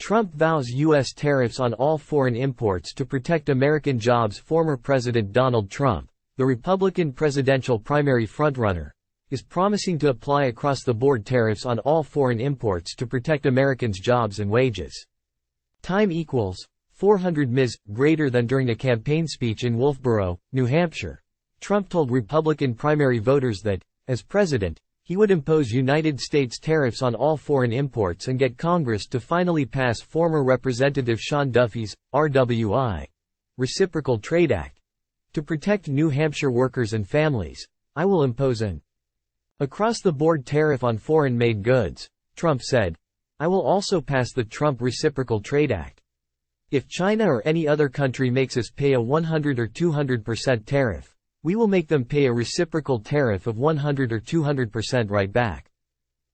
Trump vows U.S. tariffs on all foreign imports to protect American jobs. Former President Donald Trump, the Republican presidential primary frontrunner, is promising to apply across-the-board tariffs on all foreign imports to protect Americans' jobs and wages. Time equals 400 ms. greater than during a campaign speech in Wolfeboro, New Hampshire. Trump told Republican primary voters that, as president, he would impose United States tariffs on all foreign imports and get Congress to finally pass former Representative Sean Duffy's RWI Reciprocal Trade Act. To protect New Hampshire workers and families, I will impose an across-the-board tariff on foreign-made goods, Trump said. I will also pass the Trump Reciprocal Trade Act. If China or any other country makes us pay a 100 or 200% tariff, we will make them pay a reciprocal tariff of 100 or 200% right back.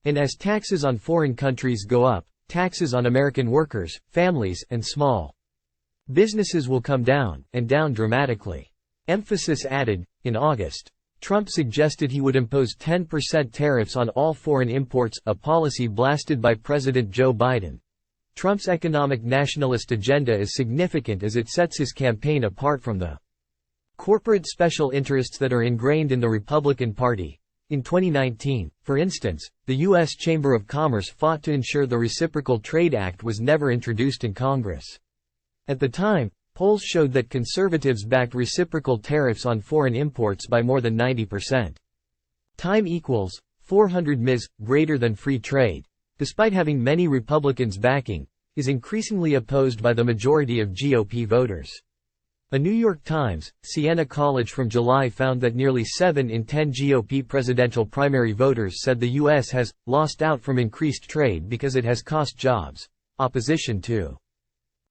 And as taxes on foreign countries go up, taxes on American workers, families, and small businesses will come down, and down dramatically. Emphasis added. In August, Trump suggested he would impose 10% tariffs on all foreign imports, a policy blasted by President Joe Biden. Trump's economic nationalist agenda is significant as it sets his campaign apart from the corporate special interests that are ingrained in the Republican Party. In 2019, for instance, the U.S. Chamber of Commerce fought to ensure the Reciprocal Trade Act was never introduced in Congress. At the time, polls showed that conservatives backed reciprocal tariffs on foreign imports by more than 90%. Time equals 400 ms. greater than free trade, despite having many Republicans backing, is increasingly opposed by the majority of GOP voters. A New York Times, Siena College from July found that nearly 7 in 10 GOP presidential primary voters said the U.S. has lost out from increased trade because it has cost jobs. Opposition to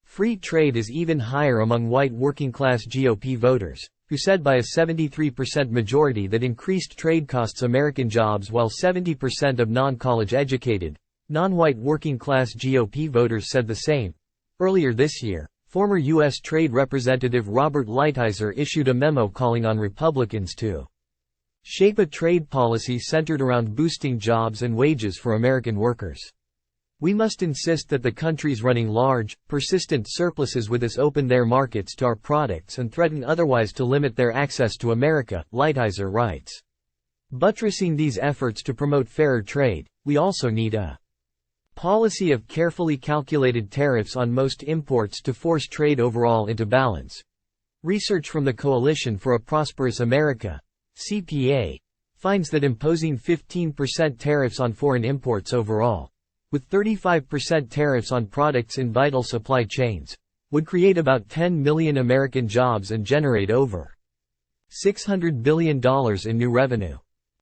free trade is even higher among white working-class GOP voters, who said by a 73% majority that increased trade costs American jobs, while 70% of non-college educated, non-white working-class GOP voters said the same. Earlier this year, former U.S. Trade Representative Robert Lighthizer issued a memo calling on Republicans to shape a trade policy centered around boosting jobs and wages for American workers. We must insist that the countries running large, persistent surpluses with us open their markets to our products and threaten otherwise to limit their access to America, Lighthizer writes. Buttressing these efforts to promote fairer trade, we also need a policy of carefully calculated tariffs on most imports to force trade overall into balance. Research from the Coalition for a Prosperous America, CPA, finds that imposing 15% tariffs on foreign imports overall, with 35% tariffs on products in vital supply chains, would create about 10 million American jobs and generate over $600 billion in new revenue.